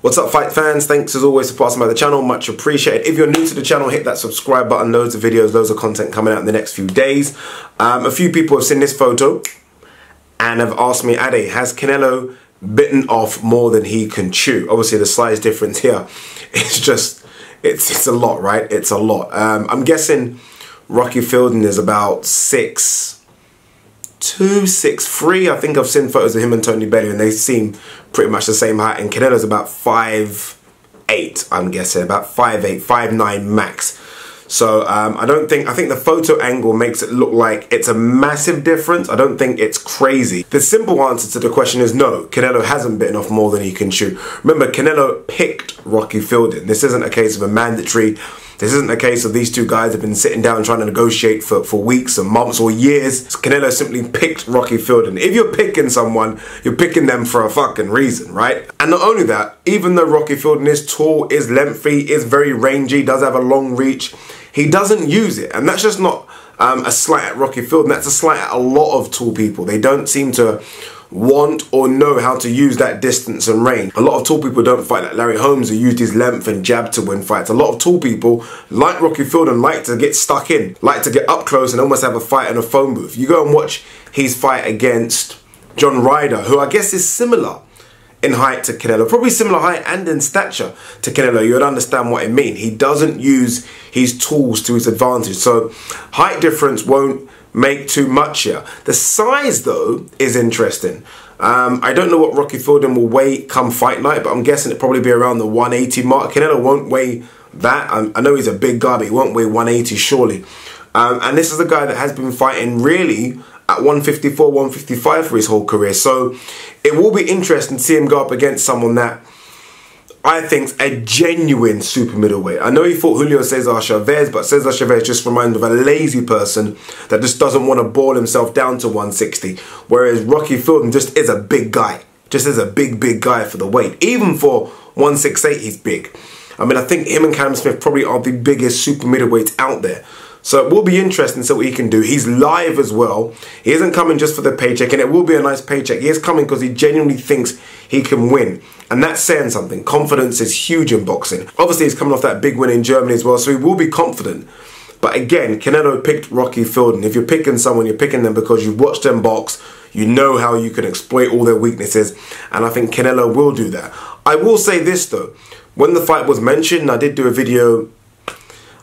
What's up, fight fans? Thanks as always for passing by the channel, much appreciated. If you're new to the channel, hit that subscribe button. Loads of videos, loads of content coming out in the next few days. A few people have seen this photo and have asked me, Ade, has Canelo bitten off more than he can chew? Obviously the size difference here, it's a lot, right? It's a lot. I'm guessing Rocky Fielding is about 6'2", 6'3". I think I've seen photos of him and Tony Bellew and they seem pretty much the same height, and Canelo's about 5'8", I'm guessing, about 5'8", 5'9" max. So I think the photo angle makes it look like it's a massive difference. I don't think it's crazy. The simple answer to the question is no, Canelo hasn't bitten off more than he can chew. Remember, Canelo picked Rocky Fielding. This isn't a case of a mandatory. This isn't a case of these two guys have been sitting down trying to negotiate for weeks and months or years. Canelo simply picked Rocky Fielding. If you're picking someone, you're picking them for a fucking reason, right? And not only that, even though Rocky Fielding is tall, is lengthy, is very rangy, does have a long reach, he doesn't use it. And that's just not a slight at Rocky Fielding, that's a slight at a lot of tall people. They don't seem to want or know how to use that distance and range. A lot of tall people don't fight like Larry Holmes, who used his length and jab to win fights. A lot of tall people, like Rocky Fielding, like to get stuck in, like to get up close and almost have a fight in a phone booth. You go and watch his fight against John Ryder, who I guess is similar in height to Canelo, probably similar height and in stature to Canelo. You would understand what I mean. He doesn't use his tools to his advantage. So height difference won't make too much here. The size though is interesting. I don't know what Rocky Fielding will weigh come fight night, but I'm guessing it'll probably be around the 180 mark. Canelo won't weigh that. I know he's a big guy, but he won't weigh 180 surely. And this is a guy that has been fighting really at 154, 155 for his whole career. So it will be interesting to see him go up against someone that I think's a genuine super middleweight. I know he fought Julio Cesar Chavez, but Cesar Chavez just reminds me of a lazy person that just doesn't want to ball himself down to 160. Whereas Rocky Fielding just is a big guy. Just is a big guy for the weight. Even for 168, he's big. I mean, I think him and Callum Smith probably are the biggest super middleweights out there. So it will be interesting to see what he can do. He's live as well. He isn't coming just for the paycheck, and it will be a nice paycheck. He is coming because he genuinely thinks he can win. And that's saying something. Confidence is huge in boxing. Obviously, he's coming off that big win in Germany as well, so he will be confident. But again, Canelo picked Rocky Fielding. If you're picking someone, you're picking them because you've watched them box. You know how you can exploit all their weaknesses. And I think Canelo will do that. I will say this, though. When the fight was mentioned, I did do a video,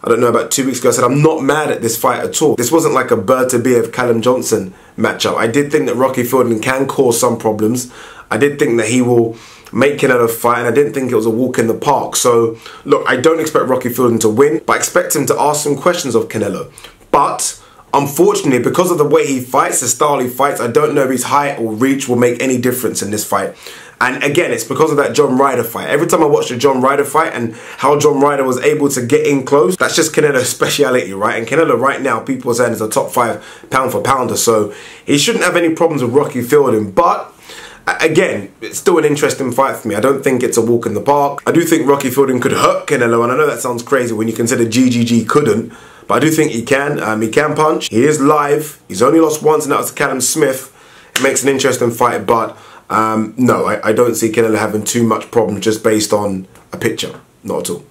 I don't know, about 2 weeks ago. I said I'm not mad at this fight at all. This wasn't like a Berta Callum Johnson matchup. I did think that Rocky Fielding can cause some problems. I did think that he will make Canelo fight, and I didn't think it was a walk in the park. So look, I don't expect Rocky Fielding to win, but I expect him to ask some questions of Canelo. But unfortunately, because of the way he fights, the style he fights, I don't know if his height or reach will make any difference in this fight. And again, it's because of that John Ryder fight. Every time I watch the John Ryder fight and how John Ryder was able to get in close, that's just Canelo's speciality, right? And Canelo right now, people are saying is a top 5 pound for pounder. So he shouldn't have any problems with Rocky Fielding. But again, it's still an interesting fight for me. I don't think it's a walk in the park. I do think Rocky Fielding could hurt Canelo. And I know that sounds crazy when you consider GGG couldn't. But I do think he can. He can punch. He is live. He's only lost once, and that was to Callum Smith. It makes an interesting fight, but no, I don't see Canelo having too much problem just based on a picture. Not at all.